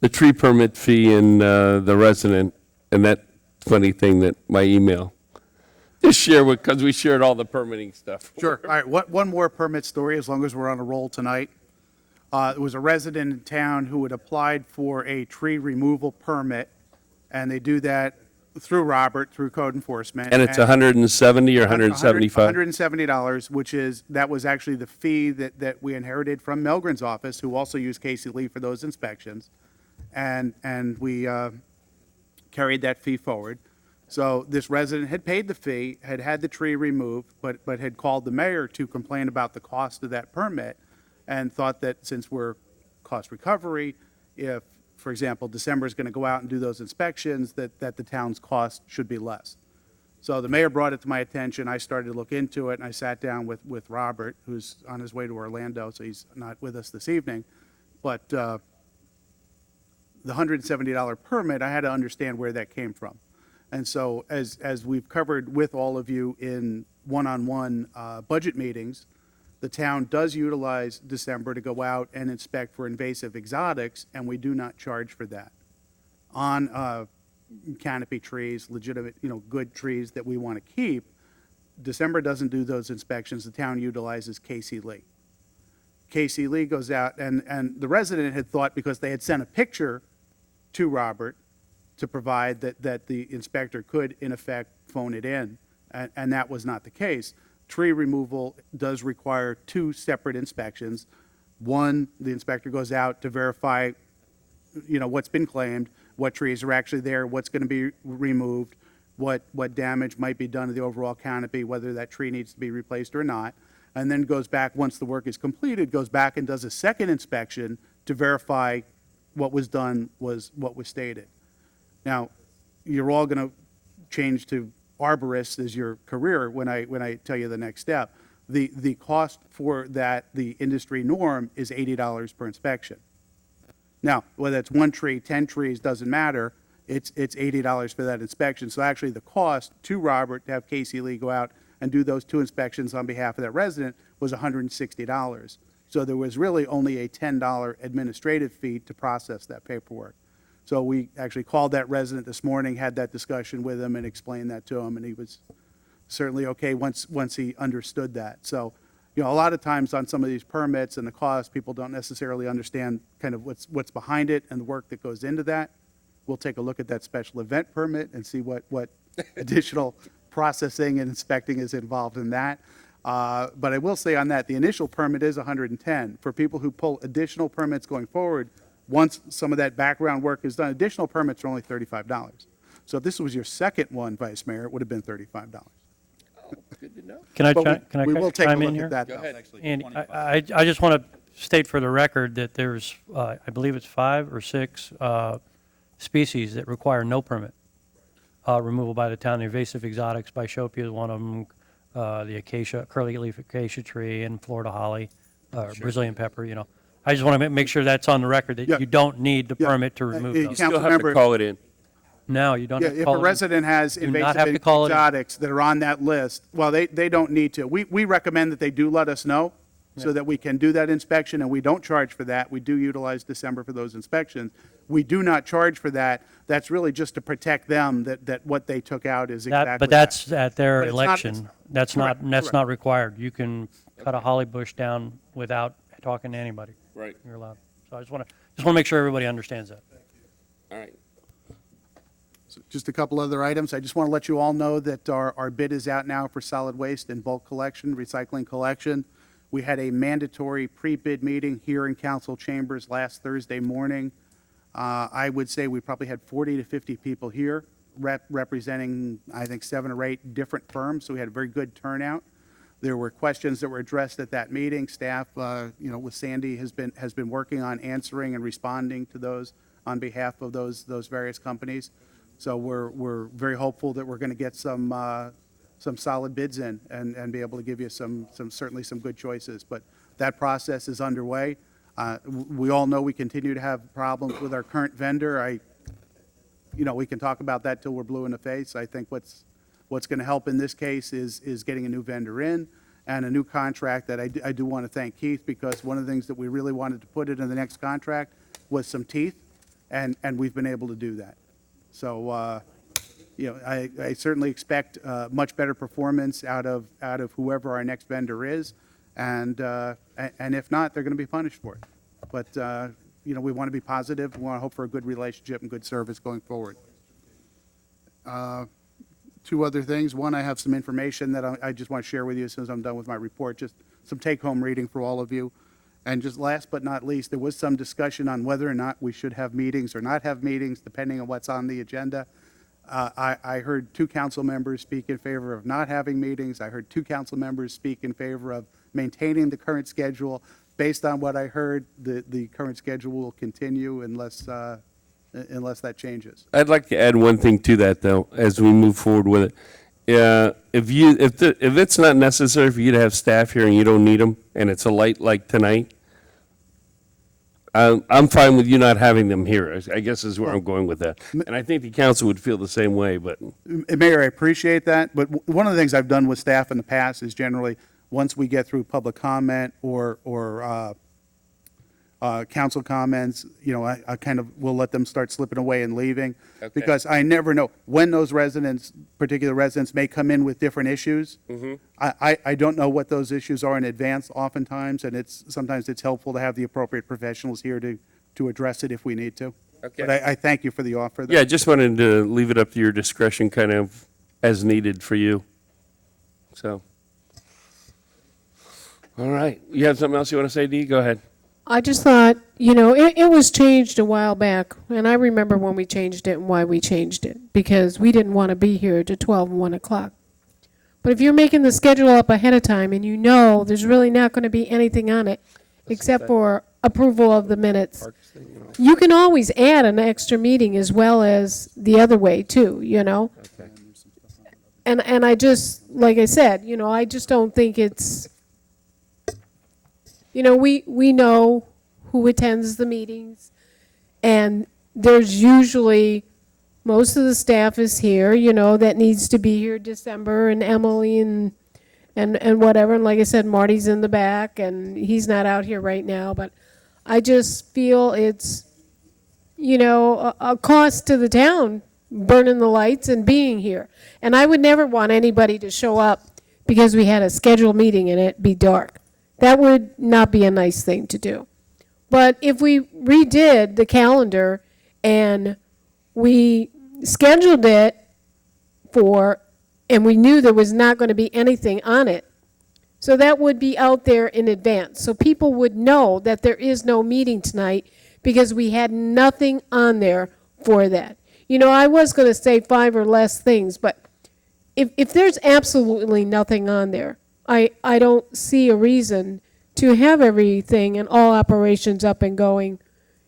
S1: tree permit fee and the resident, and that funny thing that my email. Just share with, because we shared all the permitting stuff.
S11: Sure. All right, one more permit story, as long as we're on a roll tonight. There was a resident in town who had applied for a tree removal permit, and they do that through Robert, through code enforcement.
S1: And it's 170 or 175?
S11: $170, that was actually the fee that we inherited from Melgren's office, who also used Casey Lee for those inspections. And we carried that fee forward. So this resident had paid the fee, had had the tree removed, but had called the mayor to complain about the cost of that permit, and thought that since we're cost recovery, if, for example, December is going to go out and do those inspections, that the town's cost should be less. So the mayor brought it to my attention. I started to look into it, and I sat down with Robert, who's on his way to Orlando, so he's not with us this evening. But the $170 permit, I had to understand where that came from. And so as we've covered with all of you in one-on-one budget meetings, the town does utilize December to go out and inspect for invasive exotics, and we do not charge for that. On canopy trees, legitimate, good trees that we want to keep, December doesn't do those inspections. The town utilizes Casey Lee. Casey Lee goes out, and the resident had thought, because they had sent a picture to Robert to provide that the inspector could, in effect, phone it in, and that was not the case. Tree removal does require two separate inspections. One, the inspector goes out to verify, what's been claimed, what trees are actually there, what's going to be removed, what damage might be done to the overall canopy, whether that tree needs to be replaced or not, and then goes back, once the work is completed, goes back and does a second inspection to verify what was done was what was stated. Now, you're all going to change to arborist as your career when I tell you the next step. The cost for that, the industry norm, is $80 per inspection. Now, whether it's one tree, 10 trees, doesn't matter. It's $80 for that inspection. So actually the cost to Robert to have Casey Lee go out and do those two inspections on behalf of that resident was $160. So there was really only a $10 administrative fee to process that paperwork. So we actually called that resident this morning, had that discussion with him, and explained that to him, and he was certainly okay once he understood that. So, a lot of times on some of these permits and the cost, people don't necessarily understand kind of what's behind it and the work that goes into that. We'll take a look at that special event permit and see what additional processing and inspecting is involved in that. But I will say on that, the initial permit is $110. For people who pull additional permits going forward, once some of that background work is done, additional permits are only $35. So if this was your second one, Vice Mayor, it would have been $35.
S10: Can I
S11: We will take a
S10: chime in
S11: look
S10: here?
S11: at that, though.
S10: Andy, I just want to state for the record that there's, I believe it's 5 or 6 species that require no permit removal by the town. The invasive exotics, Bischopia is one of them, the acacia, curly leaf acacia tree, and Florida holly, Brazilian pepper, I just want to make sure that's on the record, that
S11: Yeah.
S10: you don't need the
S11: Yeah.
S10: permit to remove
S11: You
S10: those.
S11: can't-
S1: Still have to
S11: Councilmember-
S1: call it in.
S10: No, you don't
S11: Yeah,
S10: have to
S11: if
S10: call
S11: a
S10: it in.
S11: resident has
S10: Do not have
S11: invasive
S10: to call it in.
S11: exotics that are on that list, well, they don't need to. We recommend that they do let us know so that we can do that inspection, and we don't charge for that. We do utilize December for those inspections. We do not charge for that. That's really just to protect them, that what they took out is exactly that.
S10: But that's at their
S11: But it's not-
S10: election. That's
S11: correct,
S10: not
S11: correct.
S10: required. You can cut a holly bush down without talking to anybody.
S1: Right.
S10: You're allowed. So I just want to make sure everybody understands that.
S1: All right.
S11: Just a couple other items. I just want to let you all know that our bid is out now for solid waste and bulk collection, recycling collection. We had a mandatory pre-bid meeting here in council chambers last Thursday morning. I would say we probably had 40 to 50 people here representing, I think, 7 or 8 different firms, so we had a very good turnout. There were questions that were addressed at that meeting. Staff, with Sandy, has been working on answering and responding to those on behalf of those various companies. So we're very hopeful that we're going to get some solid bids in and be able to give you certainly some good choices. But that process is underway. We all know we continue to have problems with our current vendor. We can talk about that till we're blue in the face. I think what's going to help in this case is getting a new vendor in and a new contract that I do want to thank Keith, because one of the things that we really wanted to put it in the next contract was some teeth, and we've been able to do that. So, I certainly expect much better performance out of whoever our next vendor is, and if not, they're going to be punished for it. But we want to be positive. We want to hope for a good relationship and good service going forward. Two other things. One, I have some information that I just want to share with you as soon as I'm done with my report, just some take-home reading for all of you. And just last but not least, there was some discussion on whether or not we should have meetings or not have meetings, depending on what's on the agenda. I heard 2 council members speak in favor of not having meetings. I heard 2 council members speak in favor of maintaining the current schedule. Based on what I heard, the current schedule will continue unless that changes.
S1: I'd like to add one thing to that, though, as we move forward with it. If it's not necessary for you to have staff here and you don't need them, and it's a light like tonight, I'm fine with you not having them here, I guess is where I'm going with that. And I think the council would feel the same way, but.
S11: Mayor, I appreciate that, but one of the things I've done with staff in the past is generally, once we get through public comment or council comments, I kind of will let them start slipping away and leaving.
S1: Okay.
S11: Because I never know when those particular residents may come in with different issues. I don't know what those issues are in advance oftentimes, and sometimes it's helpful to have the appropriate professionals here to address it if we need to.
S1: Okay.
S11: But I thank you for the offer.
S1: Yeah, I just wanted to leave it up to your discretion, kind of as needed for you. So. All right. You have something else you want to say, Dee? Go ahead.
S9: I just thought, it was changed a while back, and I remember when we changed it and why we changed it, because we didn't want to be here to 12 and 1 o'clock. But if you're making the schedule up ahead of time and you know there's really not going to be anything on it except for approval of the minutes, you can always add an extra meeting as well as the other way too,
S1: Okay.
S9: And I just, like I said, I just don't think it's, we know who attends the meetings, and there's usually, most of the staff is here, that needs to be here December, and Emily and whatever, and like I said, Marty's in the back, and he's not out here right now, but I just feel it's, a cost to the town, burning the lights and being here. And I would never want anybody to show up because we had a scheduled meeting and it be dark. That would not be a nice thing to do. But if we redid the calendar and we scheduled it and we knew there was not going to be anything on it, so that would be out there in advance. So people would know that there is no meeting tonight because we had nothing on there for that. I was going to say 5 or less things, but if there's absolutely nothing on there, I don't see a reason to have everything and all operations up and going.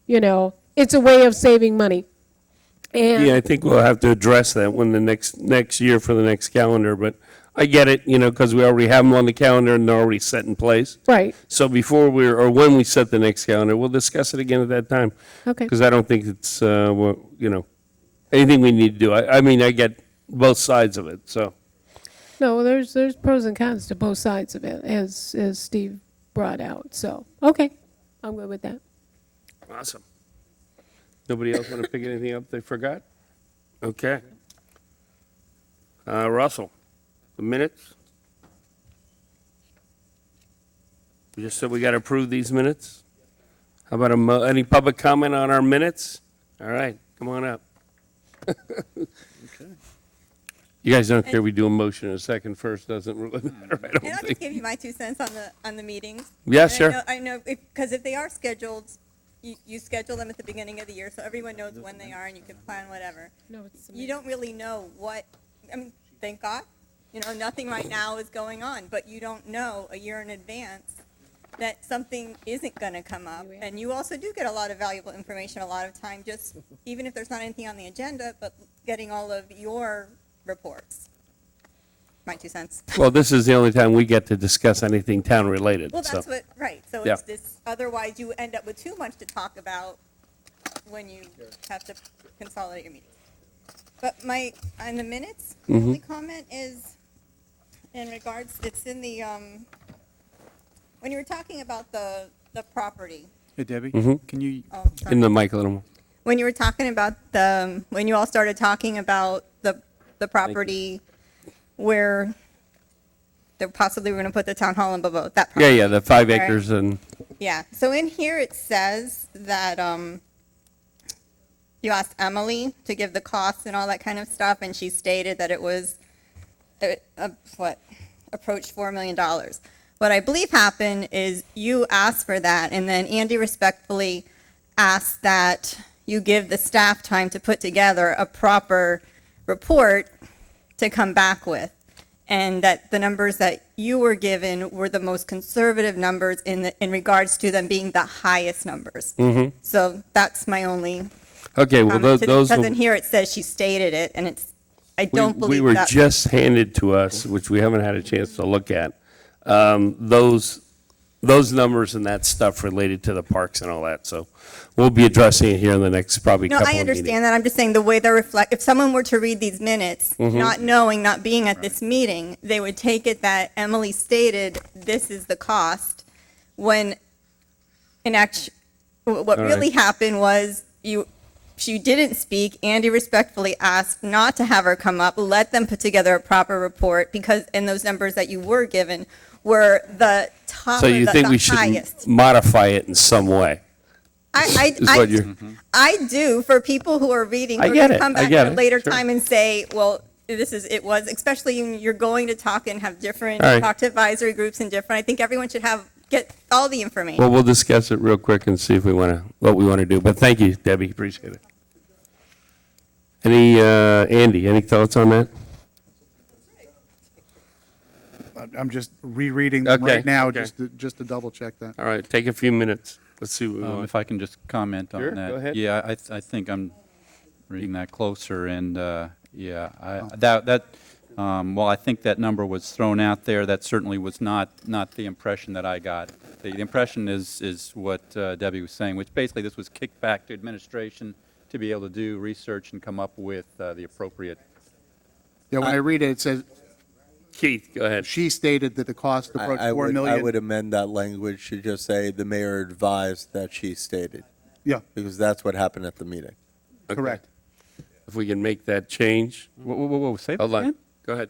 S9: It's a way of saving money. And
S1: Yeah, I think we'll have to address that when the next year for the next calendar, but I get it, because we already have them on the calendar and they're already set in place.
S9: right,
S1: So before when we set the next calendar, we'll discuss it again at that time.
S9: okay.
S1: Because I don't think it's, anything we need to do. I mean, I get both sides of it, so.
S9: No, there's pros and cons to both sides of it, as Steve brought out. So, okay, I'm good with that.
S1: Awesome. Nobody else want to pick anything up they forgot? Okay. Russell, the minutes? We just said we got to approve these minutes? How about any public comment on our minutes? All right, come on up. You guys don't care we do a motion in a second first, doesn't really matter, I
S12: And
S1: don't
S12: I'll just
S1: think.
S12: give you my 2 cents on the meetings.
S1: Yeah,
S12: And
S1: sure.
S12: I know, because if they are scheduled, you schedule them at the beginning of the year, so everyone knows when they are and you can plan whatever. You don't really know thank God, nothing right now is going on, but you don't know a year in advance that something isn't going to come up. And you also do get a lot of valuable information a lot of time, just even if there's not anything on the agenda, but getting all of your reports. my 2 cents.
S1: Well, this is the only time we get to discuss anything town-related,
S12: Well,
S1: so.
S12: that's what, right, so
S1: Yeah.
S12: it's this, otherwise you end up with too much to talk about when you have to consolidate your meetings. But in the minutes, my only comment is in regards, it's in the, when you were talking about the property.
S11: Hey, Debbie, can you,
S12: Oh, sorry.
S1: In the mic a little more.
S12: When you were talking about when you all started talking about the property where they possibly were going to put the town hall in Bobo, that property.
S1: Yeah, the 5
S12: Right.
S1: acres and,
S12: Yeah, so in here it says that, you asked Emily to give the costs and all that kind of stuff, and she stated that it was, approached $4 million. What I believe happened is you asked for that, and then Andy respectfully asked that you give the staff time to put together a proper report to come back with, and that the numbers that you were given were the most conservative numbers in regards to them being the highest numbers. So that's my only
S1: okay, well,
S12: comment.
S1: those.
S12: Because in here it says she stated it, and it's, I don't believe
S1: We were
S12: that.
S1: just handed to us, which we haven't had a chance to look at, those numbers and that stuff related to the parks and all that. So we'll be addressing it here in the next probably
S12: No,
S1: couple
S12: I
S1: of meetings.
S12: understand that. I'm just saying the way they reflect, if someone were to read these minutes,
S1: Mm-hmm.
S12: not knowing, not being at this meeting, they would take it that Emily stated, this is the cost, when in act, what
S1: All
S12: really
S1: right.
S12: happened was she didn't speak. Andy respectfully asked not to have her come up, let them put together a proper report, because, and those numbers that you were given were the top,
S1: So you
S12: the
S1: think we should
S12: highest.
S1: modify it in some way? Is what you're-
S12: I do, for people who are reading,
S1: I
S12: who are
S1: get
S12: going to
S1: it,
S12: come
S1: I
S12: back
S1: get
S12: at a
S1: it,
S12: later
S1: sure.
S12: time and say, well, it was, especially when you're going to talk and have different,
S1: All right.
S12: talk to advisory groups and different, I think everyone should get all the information.
S1: Well, we'll discuss it real quick and see if what we want to do. But thank you, Debbie, appreciate it. Andy, any thoughts on that?
S11: I'm just rereading them
S1: Okay,
S11: right now,
S1: okay.
S11: just to double check that.
S1: All right, take a few minutes. Let's see what we want.
S3: If I can just comment on
S1: Sure,
S3: that.
S1: go ahead.
S3: Yeah, I think I'm reading that closer, and, yeah, well, I think that number was thrown out there. That certainly was not the impression that I got. The impression is what Debbie was saying, which basically this was kicked back to administration to be able to do research and come up with the appropriate.
S11: Yeah, when I read it, it says,
S1: Keith, go ahead.
S11: she stated that the cost approached
S6: I
S11: $4
S6: would
S11: million.
S6: amend that language to just say the mayor advised that she stated,
S11: Yeah,
S6: because that's what happened at the meeting.
S1: Okay.
S11: correct.
S1: If we can make that change.
S3: Whoa, say that
S1: Hold on,
S3: again?
S1: go ahead.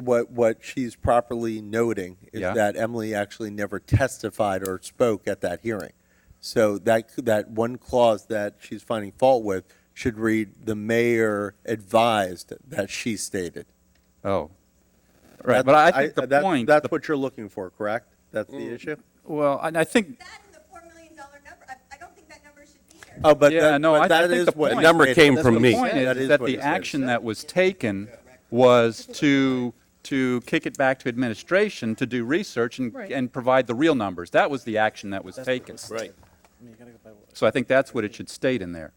S6: What she's properly noting is
S3: Yeah.
S6: that Emily actually never testified or spoke at that hearing. So that one clause that she's finding fault with should read, the mayor advised that she stated.
S3: Oh, right, but I think the point.
S6: That's what you're looking for, correct? That's the issue?
S3: Well, and I think,
S12: That and the $4 million number, I don't think that number should be there.
S6: Oh, but
S3: Yeah,
S6: that,
S3: no,
S6: but
S3: I
S6: that
S3: think
S6: is
S3: the
S6: what.
S3: point-
S6: it
S1: The number
S6: stated.
S1: came
S6: That's
S1: from
S6: what
S1: me.
S6: it
S3: point
S6: said.
S3: is
S6: is
S3: that
S6: what
S3: the
S6: it said.
S3: action that was taken was to kick it back to administration to do research and provide the real numbers. That was the action that was taken.
S1: Right.
S3: So I think that's what it should state in there,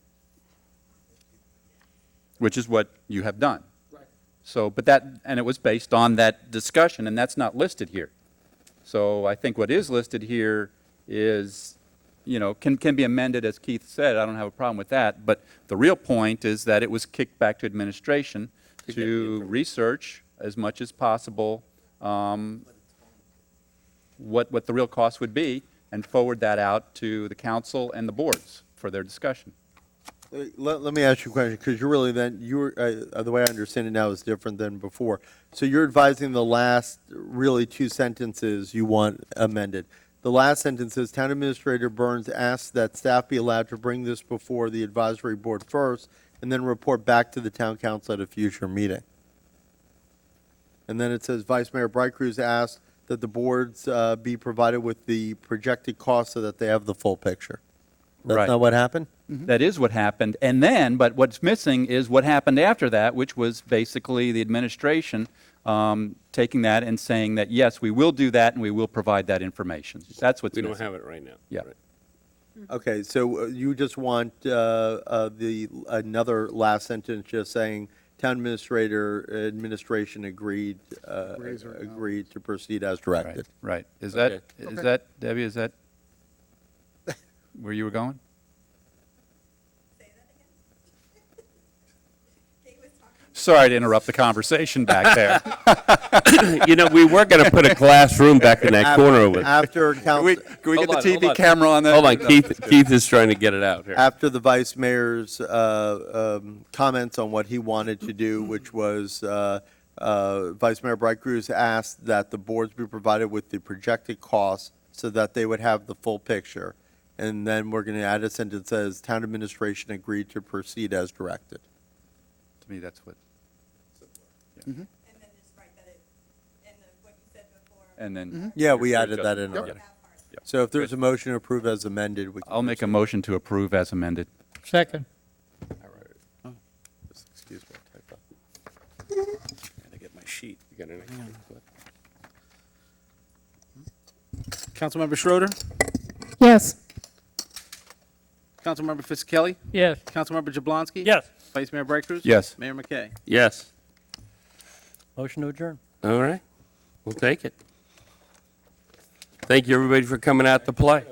S3: which is what you have done. So, but and it was based on that discussion, and that's not listed here. So I think what is listed here is, can be amended, as Keith said. I don't have a problem with that. But the real point is that it was kicked back to administration to research as much as possible what the real cost would be, and forward that out to the council and the boards for their discussion.
S6: Let me ask you a question, because you're really the way I understand it now is different than before. So you're advising the last really 2 sentences you want amended. The last sentence is, Town Administrator Burns asks that staff be allowed to bring this before the advisory board first, and then report back to the town council at a future meeting. And then it says, Vice Mayor Bright Cruz asked that the boards be provided with the projected costs so that they have the full picture. That's
S3: Right.
S6: not what happened?
S3: That is what happened. And then, but what's missing is what happened after that, which was basically the administration taking that and saying that, yes, we will do that and we will provide that information. That's what's
S1: We
S3: missing.
S1: don't have it right now.
S3: Yeah.
S1: Right.
S6: Okay, so you just want another last sentence just saying, town administration agreed to proceed as directed.
S3: Right. Is
S1: Okay.
S3: that, Debbie, is that where you were going? Sorry to interrupt the conversation back there.
S1: You know, we were going to put a glass room back in that corner over there.
S6: After
S3: Can we
S6: council,
S3: get the
S1: Hold on,
S3: TV
S1: hold on.
S3: camera on that?
S1: Hold on, Keith is trying to get it out here.
S6: after the vice mayor's comments on what he wanted to do, which was Vice Mayor Bright Cruz asked that the boards be provided with the projected costs so that they would have the full picture. And then we're going to add a sentence that says, town administration agreed to proceed as directed.
S3: To me, that's what,
S12: And then just write that in what you said before.
S3: and then.
S6: Yeah, we added that in
S3: Yep.
S6: already. So if there's a motion to approve as amended, we can.
S3: I'll make a motion to approve as amended.
S10: Second.
S6: Excuse me. type up.
S1: Gotta get my sheet. You got an extra clip?
S2: Councilmember Schroeder,
S9: Yes.
S2: Councilmember Fisickelli,
S10: Yes.
S2: Councilmember Jablonski.
S10: Yes.
S2: Vice Mayor Bright Cruz.
S3: Yes.
S2: Mayor McKay.
S1: Yes.
S10: Motion to adjourn.
S1: All right. We'll take it. Thank you, everybody, for coming out to play.